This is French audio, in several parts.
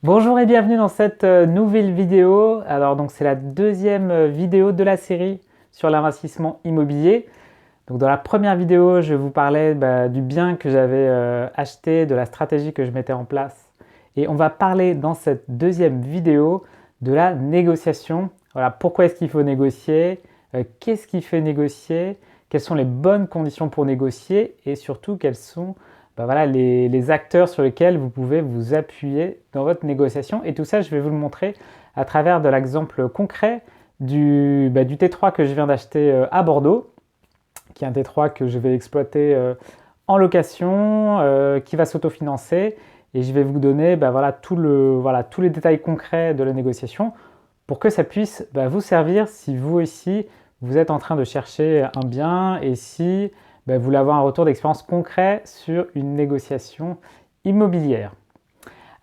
Bonjour et bienvenue dans cette nouvelle vidéo. Alors donc c'est la deuxième vidéo de la série sur l'investissement immobilier. Donc dans la première vidéo, je vous parlais du bien que j'avais acheté, de la stratégie que je mettais en place. Et on va parler dans cette deuxième vidéo de la négociation. Voilà, pourquoi est-ce qu'il faut négocier, qu'est-ce qui fait négocier, quelles sont les bonnes conditions pour négocier et surtout quels sont voilà, les acteurs sur lesquels vous pouvez vous appuyer dans votre négociation. Et tout ça, je vais vous le montrer à travers de l'exemple concret du T3 que je viens d'acheter à Bordeaux, qui est un T3 que je vais exploiter en location, qui va s'autofinancer. Et je vais vous donner tous les détails concrets de la négociation pour que ça puisse vous servir si vous aussi, vous êtes en train de chercher un bien et si vous voulez avoir un retour d'expérience concret sur une négociation immobilière.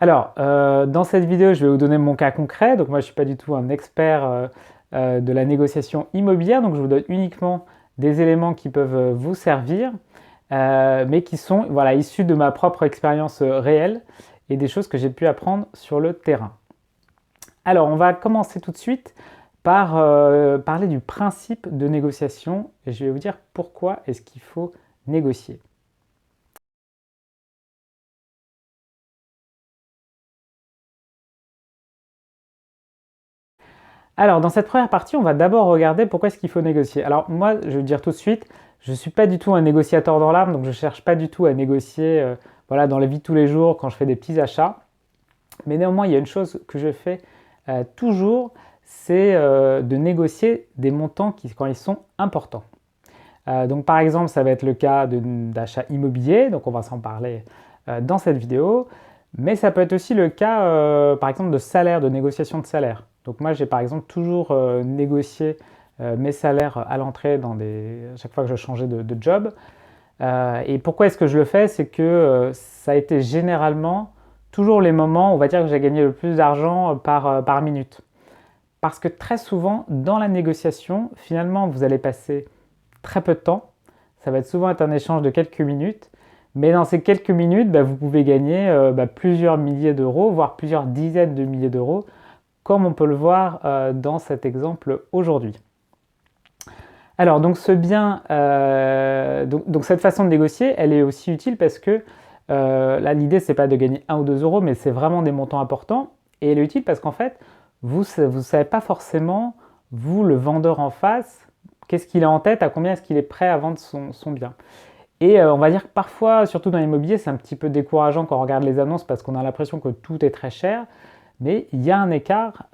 Alors, dans cette vidéo, je vais vous donner mon cas concret. Donc moi, je ne suis pas du tout un expert de la négociation immobilière, donc je vous donne uniquement des éléments qui peuvent vous servir, mais qui sont issus de ma propre expérience réelle et des choses que j'ai pu apprendre sur le terrain. Alors, on va commencer tout de suite par parler du principe de négociation et je vais vous dire pourquoi est-ce qu'il faut négocier. Alors, dans cette première partie, on va d'abord regarder pourquoi est-ce qu'il faut négocier. Alors, moi, je vais vous dire tout de suite, je ne suis pas du tout un négociateur dans l'âme, donc je ne cherche pas du tout à négocier dans la vie de tous les jours quand je fais des petits achats. Mais néanmoins, il y a une chose que je fais toujours, c'est de négocier des montants quand ils sont importants. Donc par exemple, ça va être le cas d'achat immobilier, donc on va s'en parler dans cette vidéo, mais ça peut être aussi le cas par exemple de salaire, de négociation de salaire. Donc moi j'ai par exemple toujours négocié mes salaires à l'entrée à chaque fois que je changeais de job. Et pourquoi est-ce que je le fais? C'est que ça a été généralement toujours les moments, on va dire que j'ai gagné le plus d'argent par minute. Parce que très souvent, dans la négociation, finalement, vous allez passer très peu de temps. Ça va souvent être un échange de quelques minutes. Mais dans ces quelques minutes, vous pouvez gagner plusieurs milliers d'euros, voire plusieurs dizaines de milliers d'euros, comme on peut le voir dans cet exemple aujourd'hui. Alors, donc ce bien, donc cette façon de négocier, elle est aussi utile parce que là, l'idée, c'est pas de gagner 1 ou 2 euros, mais c'est vraiment des montants importants. Et elle est utile parce qu'en fait, vous ne savez pas forcément, vous, le vendeur en face, qu'est-ce qu'il a en tête, à combien est-ce qu'il est prêt à vendre son bien. Et on va dire que parfois, surtout dans l'immobilier, c'est un petit peu décourageant quand on regarde les annonces parce qu'on a l'impression que tout est très cher. Mais il y a un écart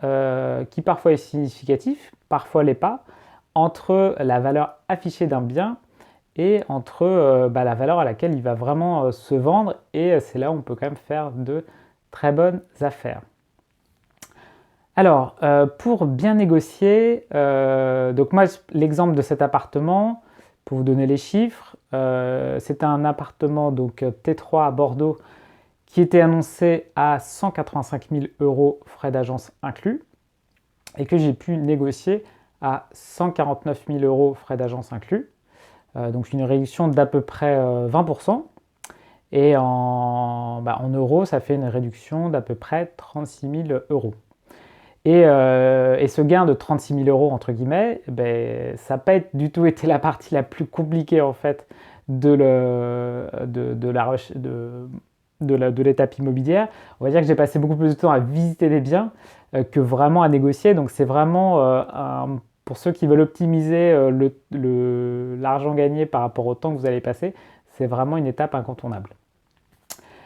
qui parfois est significatif, parfois l'est pas, entre la valeur affichée d'un bien et entre la valeur à laquelle il va vraiment se vendre. Et c'est là où on peut quand même faire de très bonnes affaires. Alors, pour bien négocier, donc moi, l'exemple de cet appartement, pour vous donner les chiffres, c'est un appartement donc T3 à Bordeaux qui était annoncé à 185 000 euros frais d'agence inclus et que j'ai pu négocier à 149 000 euros frais d'agence inclus, donc une réduction d'à peu près 20%. Et en euros, ça fait une réduction d'à peu près 36 000 euros. Et ce gain de 36 000 euros, entre guillemets, ça n'a pas du tout été la partie la plus compliquée en fait de l'étape immobilière. On va dire que j'ai passé beaucoup plus de temps à visiter des biens que vraiment à négocier. Donc c'est vraiment, pour ceux qui veulent optimiser l'argent gagné par rapport au temps que vous allez passer, c'est vraiment une étape incontournable.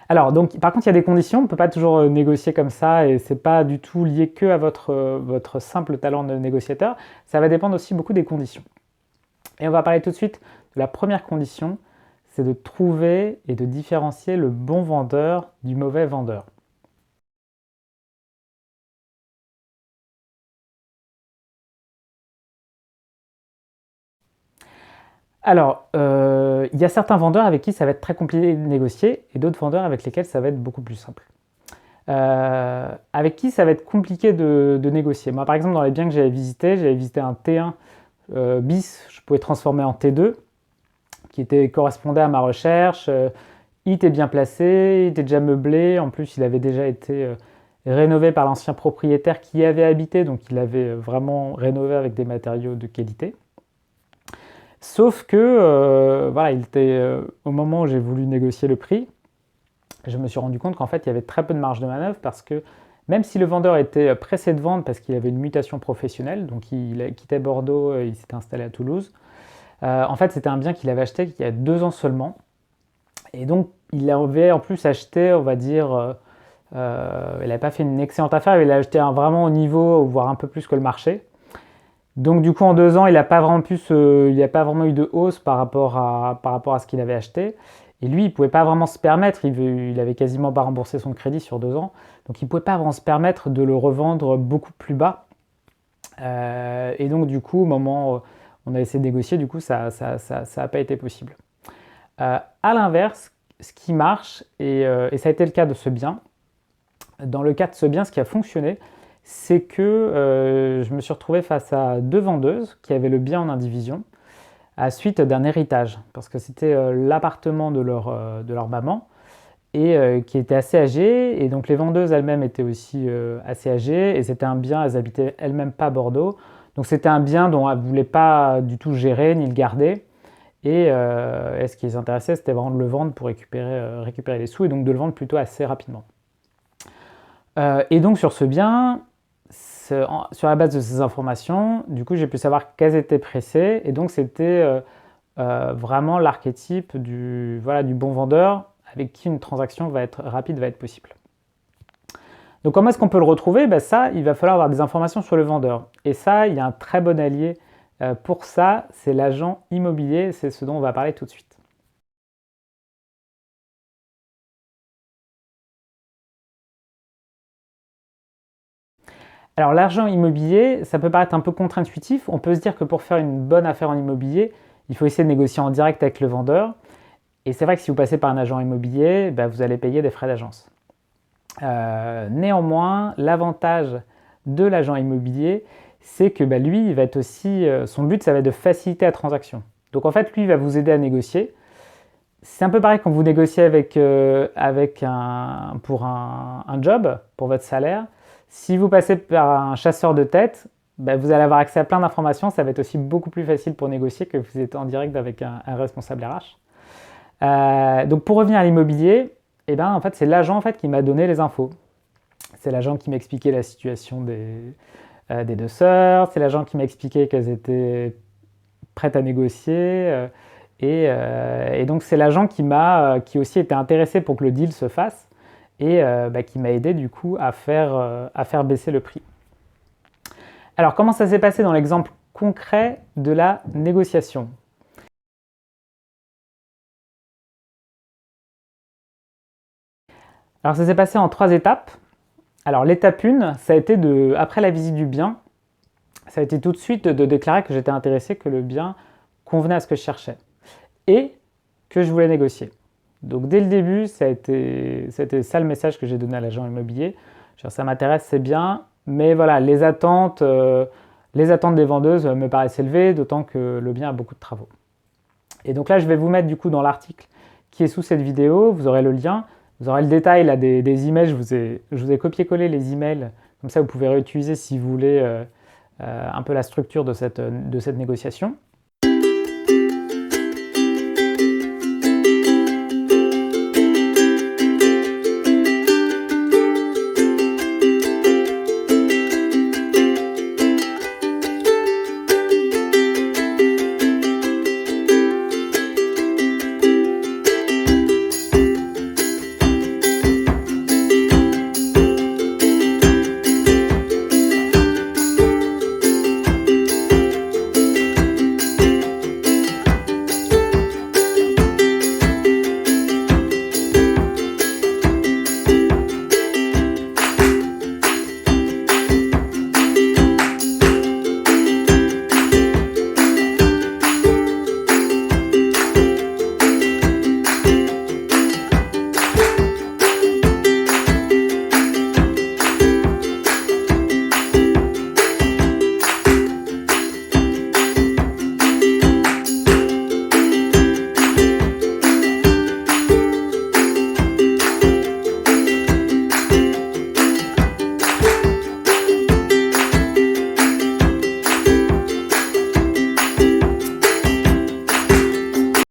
Alors, donc, par contre, il y a des conditions, on ne peut pas toujours négocier comme ça et ce n'est pas du tout lié que à votre simple talent de négociateur. Ça va dépendre aussi beaucoup des conditions. Et on va parler tout de suite de la première condition, c'est de trouver et de différencier le bon vendeur du mauvais vendeur. Alors, il y a certains vendeurs avec qui ça va être très compliqué de négocier et d'autres vendeurs avec lesquels ça va être beaucoup plus simple. Avec qui ça va être compliqué de négocier. Moi, par exemple, dans les biens que j'avais visité un T1 bis, je pouvais transformer en T2, qui correspondait à ma recherche. Il était bien placé, il était déjà meublé, en plus il avait déjà été rénové par l'ancien propriétaire qui y avait habité, donc il avait vraiment rénové avec des matériaux de qualité. Sauf que, voilà, au moment où j'ai voulu négocier le prix, je me suis rendu compte qu'en fait, il y avait très peu de marge de manœuvre parce que même si le vendeur était pressé de vendre parce qu'il avait une mutation professionnelle, donc il a quitté Bordeaux, il s'était installé à Toulouse, en fait, c'était un bien qu'il avait acheté il y a 2 ans seulement. Et donc, il avait en plus acheté, on va dire, il n'avait pas fait une excellente affaire, il a acheté vraiment au niveau, voire un peu plus que le marché. Donc du coup, en 2 ans, il n'a pas vraiment eu de hausse par rapport à ce qu'il avait acheté. Et lui, il ne pouvait pas vraiment se permettre, il avait quasiment pas remboursé son crédit sur 2 ans, donc il ne pouvait pas vraiment se permettre de le revendre beaucoup plus bas. Et donc du coup, au moment où on a essayé de négocier, du coup, ça n'a pas été possible. À l'inverse, ce qui marche, et ça a été le cas de ce bien, dans le cas de ce bien, ce qui a fonctionné, c'est que je me suis retrouvé face à 2 vendeuses qui avaient le bien en indivision à suite d'un héritage, parce que c'était l'appartement de leur maman, et qui était assez âgé, et donc les vendeuses elles-mêmes étaient aussi assez âgées, et c'était un bien, elles habitaient elles-mêmes pas à Bordeaux, donc c'était un bien dont elles ne voulaient pas du tout gérer ni le garder, et ce qui les intéressait, c'était vraiment de le vendre pour récupérer les sous, et donc de le vendre plutôt assez rapidement. Et donc sur ce bien, sur la base de ces informations, du coup j'ai pu savoir qu'elles étaient pressées, et donc c'était vraiment l'archétype du bon vendeur avec qui une transaction rapide va être possible. Donc comment est-ce qu'on peut le retrouver? Ça, il va falloir avoir des informations sur le vendeur. Et ça, il y a un très bon allié pour ça, c'est l'agent immobilier, c'est ce dont on va parler tout de suite. Alors l'argent immobilier, ça peut paraître un peu contre-intuitif. On peut se dire que pour faire une bonne affaire en immobilier, il faut essayer de négocier en direct avec le vendeur. Et c'est vrai que si vous passez par un agent immobilier, vous allez payer des frais d'agence. Néanmoins, l'avantage de l'agent immobilier, c'est que lui, il va être aussi, son but, ça va être de faciliter la transaction. Donc en fait, lui, il va vous aider à négocier. C'est un peu pareil quand vous négociez pour un job, pour votre salaire. Si vous passez par un chasseur de tête, vous allez avoir accès à plein d'informations. Ça va être aussi beaucoup plus facile pour négocier que vous êtes en direct avec un responsable RH. Donc pour revenir à l'immobilier, en fait, c'est l'agent qui m'a donné les infos. C'est l'agent qui m'a expliqué la situation des 2 sœurs. C'est l'agent qui m'a expliqué qu'elles étaient prêtes à négocier. Et donc c'est l'agent qui aussi était intéressé pour que le deal se fasse et qui m'a aidé du coup à faire baisser le prix. Alors comment ça s'est passé dans l'exemple concret de la négociation? Alors ça s'est passé en 3 étapes. Alors l'étape 1, ça a été après la visite du bien, ça a été tout de suite de déclarer que j'étais intéressé, que le bien convenait à ce que je cherchais et que je voulais négocier. Donc dès le début, c'était ça le message que j'ai donné à l'agent immobilier. Ça m'intéresse, c'est bien, mais voilà, les attentes des vendeuses me paraissent élevées, d'autant que le bien a beaucoup de travaux. Et donc là, je vais vous mettre du coup dans l'article qui est sous cette vidéo, vous aurez le lien, vous aurez le détail là, des emails, je vous ai copié-collé les emails, comme ça vous pouvez réutiliser si vous voulez un peu la structure de cette négociation.